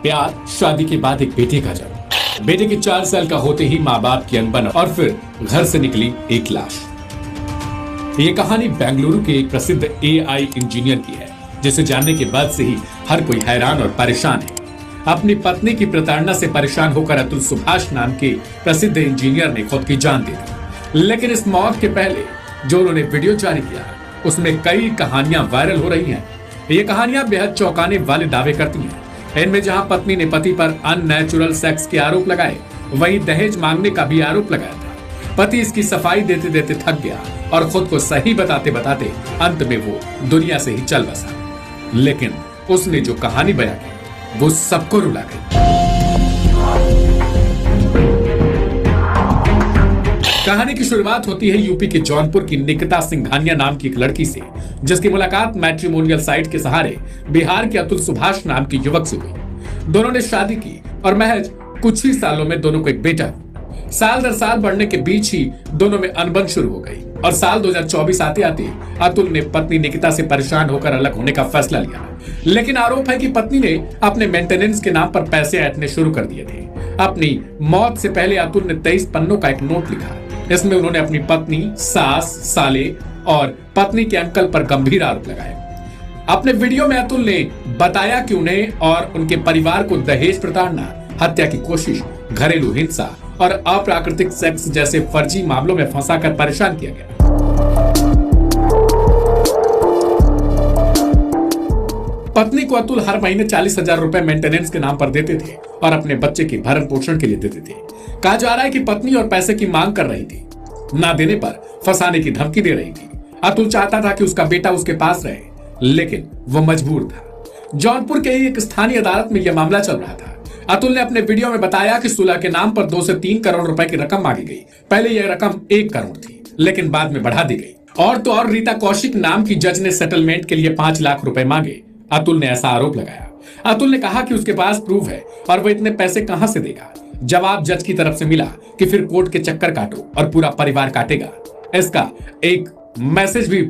प्यार, शादी के बाद एक बेटे का जन्म। बेटे के 4 साल का होते ही माँ बाप की अनबन और फिर घर से निकली एक लाश। ये कहानी बेंगलुरु के एक प्रसिद्ध एआई इंजीनियर की है, जिसे जानने के बाद से ही हर कोई हैरान और परेशान है। अपनी पत्नी की प्रताड़ना से परेशान होकर अतुल सुभाष नाम के प्रसिद्ध इंजीनियर ने खुद की जान दे दी। लेकिन इस मौत के पहले जो उन्होंने वीडियो जारी किया, उसमें कई कहानियां वायरल हो रही हैं। ये कहानियां बेहद चौंकाने वाले दावे करती हैं। इनमें जहां पत्नी ने पति पर अननेचुरल सेक्स के आरोप लगाए, वहीं दहेज मांगने का भी आरोप लगाया था। पति इसकी सफाई देते देते थक गया और खुद को सही बताते बताते अंत में वो दुनिया से ही चल बसा। लेकिन उसने जो कहानी बयां की, वो सबको रुला गई। कहानी की शुरुआत होती है यूपी के जौनपुर की निकिता सिंघानिया नाम की एक लड़की से, जिसकी मुलाकात मैट्रिमोनियल साइट के सहारे बिहार के अतुल सुभाष नाम के युवक से हुई। दोनों ने शादी की और महज कुछ ही सालों में दोनों को एक बेटा। साल दर साल बढ़ने के बीच ही दोनों में अनबन शुरू हो गई और साल 2024 आते आते अतुल ने पत्नी निकिता से परेशान होकर अलग होने का फैसला लिया। लेकिन आरोप है कि पत्नी ने अपने मेंटेनेंस के नाम पर पैसे ऐंठने शुरू कर दिए थे। अपनी मौत से पहले अतुल ने 23 पन्नों का एक नोट लिखा। इसमें उन्होंने अपनी पत्नी, सास, साले और पत्नी के अंकल पर गंभीर आरोप लगाए। अपने वीडियो में अतुल ने बताया कि उन्हें और उनके परिवार को दहेज प्रताड़ना, हत्या की कोशिश, घरेलू हिंसा और अप्राकृतिक सेक्स जैसे फर्जी मामलों में फंसाकर परेशान किया गया। पत्नी को अतुल हर महीने 40,000 रुपए मेंटेनेंस के नाम पर देते थे और अपने बच्चे के भरण पोषण के लिए देते थे। कहा जा रहा है कि पत्नी और पैसे की मांग कर रही थी, ना देने पर फंसाने की धमकी दे रही थी। अतुल चाहता था कि उसका बेटा उसके पास रहे, लेकिन वो मजबूर था। जौनपुर के एक स्थानीय अदालत में यह मामला चल रहा था। अतुल ने अपने वीडियो में बताया कि सुलह के नाम पर 2 से 3 करोड़ रुपए की रकम मांगी गई। पहले यह रकम 1 करोड़ थी, लेकिन बाद में बढ़ा दी गई। और तो और रीता कौशिक नाम की जज ने सेटलमेंट के लिए 5 लाख रुपए मांगे। अतुल ने ऐसा आरोप लगाया। अतुल ने कहा कि उसके पास प्रूफ है और वो इतने पैसे कहां से देगा। जवाब जज की तरफ से मिला कि फिर कोर्ट के चक्कर काटो और पूरा परिवार काटेगा। इसका एक मैसेज भी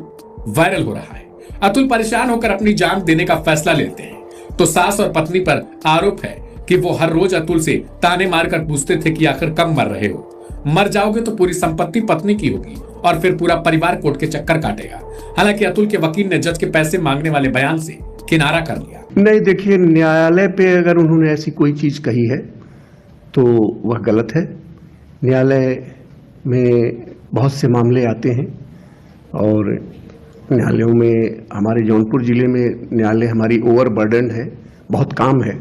वायरल हो रहा है। अतुल परेशान होकर अपनी जान देने का फैसला लेते हैं तो सास और पत्नी पर आरोप है कि वो हर रोज अतुल से ताने मारकर पूछते थे कि आखिर कब मर रहे हो, मर जाओगे तो पूरी संपत्ति पत्नी की होगी और फिर पूरा परिवार कोर्ट के चक्कर काटेगा। हालांकि अतुल के वकील ने जज के पैसे मांगने वाले बयान से किनारा कर लिया। नहीं, देखिए, न्यायालय पे अगर उन्होंने ऐसी कोई चीज कही है तो वह गलत है। न्यायालय में बहुत से मामले आते हैं और न्यायालयों में, हमारे जौनपुर जिले में न्यायालय हमारी ओवरबर्डन है, बहुत काम है।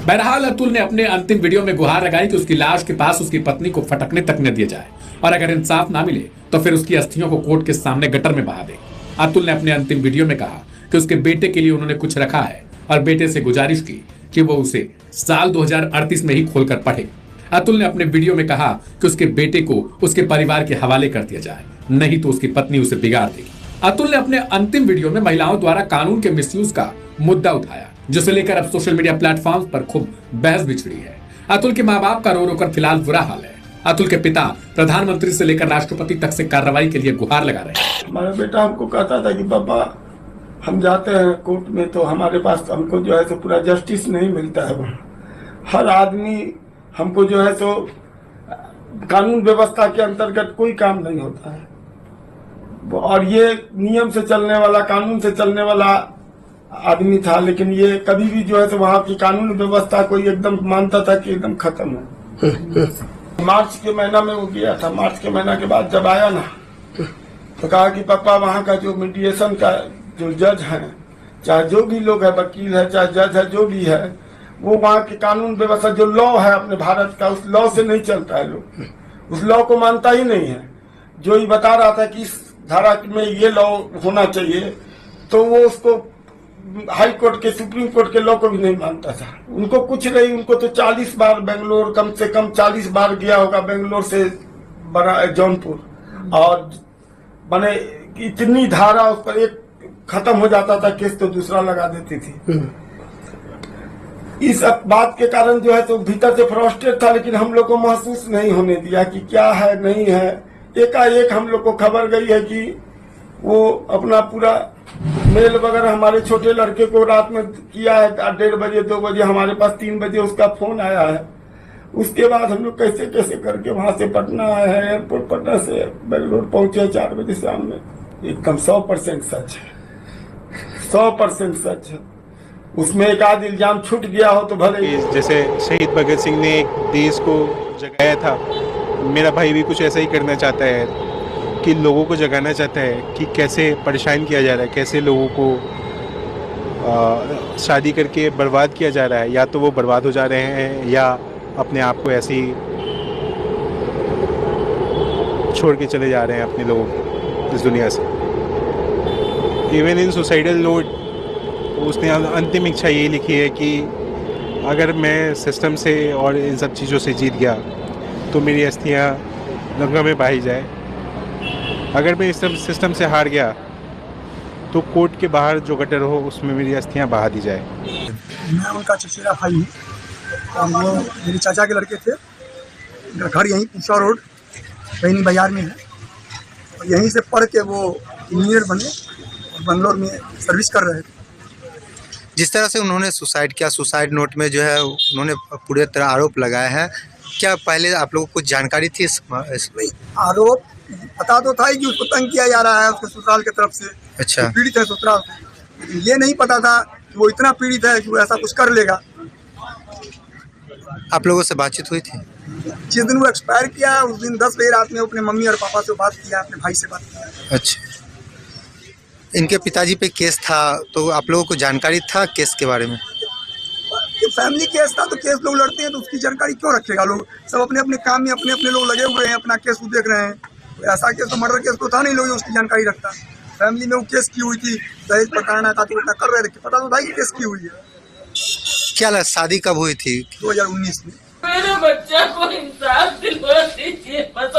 बहरहाल अतुल ने अपने अंतिम वीडियो में गुहार लगाई कि उसकी लाश के पास उसकी पत्नी को फटकने तक न दिया जाए और अगर इंसाफ ना मिले तो फिर उसकी अस्थियों को कोर्ट के सामने गटर में बहा दे। अतुल ने अपने अंतिम वीडियो में कहा कि उसके बेटे के लिए उन्होंने कुछ रखा है और बेटे से गुजारिश की कि वो उसे साल 2038 में ही खोलकर पढ़े। अतुल ने अपने वीडियो में कहा कि उसके बेटे को उसके परिवार के हवाले कर दिया जाए, नहीं तो उसकी पत्नी उसे बिगाड़ देगी। अतुल ने अपने अंतिम वीडियो में महिलाओं द्वारा कानून के मिसयूज का मुद्दा उठाया, जिसे लेकर अब सोशल मीडिया प्लेटफॉर्म पर खूब बहस भी छिड़ी है। अतुल के माँ बाप का रो रो कर फिलहाल बुरा हाल है। अतुल के पिता प्रधानमंत्री से लेकर राष्ट्रपति तक से कार्रवाई के लिए गुहार लगा रहे हैं। हमारा बेटा हमको कहता था कि पापा हम जाते हैं कोर्ट में तो हमारे पास हमको जो है तो पूरा जस्टिस नहीं मिलता है। हर आदमी हमको जो है तो कानून व्यवस्था के अंतर्गत कोई काम नहीं होता है और ये नियम से चलने वाला, कानून से चलने वाला आदमी था, लेकिन ये कभी भी जो है तो वहाँ की कानून व्यवस्था को एकदम मानता था कि एकदम खत्म है। मार्च के महीना में वो गया था। मार्च के महीना के बाद जब आया ना तो कहा कि पापा वहाँ का जो मीडिएशन का जो जज है, चाहे जो भी लोग है, वकील है, चाहे जज है, जो भी है, वो वहाँ की कानून व्यवस्था जो लॉ है अपने भारत का, उस लॉ से नहीं चलता है। लोग उस लॉ को मानता ही नहीं है। जो ये बता रहा था कि इस धारा में ये लॉ होना चाहिए, तो वो उसको हाई कोर्ट के, सुप्रीम कोर्ट के लॉ को भी नहीं मानता था। उनको कुछ नहीं, उनको तो 40 बार बेंगलोर, कम से कम 40 बार गया होगा बेंगलोर से बड़ा जौनपुर, और माने इतनी धारा उस पर एक खत्म हो जाता था केस तो दूसरा लगा देती थी। इस बात के कारण जो है तो भीतर से फ्रस्ट्रेट था, लेकिन हम लोग को महसूस नहीं होने दिया कि क्या है नहीं है। एकाएक हम लोग को खबर गई है कि वो अपना पूरा मेल वगैरह हमारे छोटे लड़के को रात में किया है 1:30 बजे 2 बजे, हमारे पास 3 बजे उसका फोन आया है। उसके बाद हम लोग कैसे कैसे करके वहां से पटना आए हैं, एयरपोर्ट पटना से बेंगलोर पहुंचे 4 बजे शाम में। एकदम 100% सच है, 100% सच है। उसमें एक आध इल्जाम छूट गया हो तो भले। जैसे शहीद भगत सिंह ने एक देश को जगाया था, मेरा भाई भी कुछ ऐसा ही करना चाहता है कि लोगों को जगाना चाहता है कि कैसे परेशान किया जा रहा है, कैसे लोगों को शादी करके बर्बाद किया जा रहा है। या तो वो बर्बाद हो जा रहे हैं या अपने आप को ऐसे ही छोड़ के चले जा रहे हैं अपने लोगों को इस दुनिया से। इवन इन सुसाइडल नोट उसने अंतिम इच्छा ये लिखी है कि अगर मैं सिस्टम से और इन सब चीज़ों से जीत गया तो मेरी अस्थियाँ गंगा में बहाई जाए। अगर मैं इस सिस्टम से हार गया तो कोर्ट के बाहर जो गटर हो उसमें मेरी अस्थियाँ बहा दी जाए। मैं उनका चचेरा भाई हूँ और वो मेरे चाचा के लड़के थे। उनका घर यहीं पूसा रोड बहनी बाजार में है और यहीं से पढ़ के वो इंजीनियर बने और बेंगलोर में सर्विस कर रहे थे। जिस तरह से उन्होंने सुसाइड किया, सुसाइड नोट में जो है उन्होंने पूरे तरह आरोप लगाए हैं, क्या पहले आप लोगों को कुछ जानकारी थी इसमें? आरोप पता तो था ही कि उसको तंग किया जा रहा है उसके ससुराल की तरफ से। अच्छा। पीड़ित है ससुराल से, लेकिन ये नहीं पता था कि वो इतना पीड़ित है कि वो ऐसा कुछ कर लेगा। आप लोगों से बातचीत हुई थी? जिस दिन वो एक्सपायर किया उस दिन 10 बजे रात में अपने मम्मी और पापा से बात किया, अपने भाई से बात किया। अच्छा, इनके पिताजी पे केस था तो आप लोगों को जानकारी था केस के बारे में? ये फैमिली केस था तो केस लोग लड़ते हैं तो उसकी जानकारी क्यों रखेगा? लोग सब अपने अपने काम में अपने अपने लोग लगे हुए हैं, अपना केस वो देख रहे हैं। तो ऐसा केस तो मर्डर केस तो था नहीं, लोग उसकी जानकारी रखता। फैमिली में वो केस की हुई थी, दहेज प्रताड़ना का तो कर रहे थे, पता तो था कि केस की हुई है। क्या लगा, शादी कब हुई थी? 2019 में। मेरे बच्चा को इंसाफ दिलवा दीजिए, बस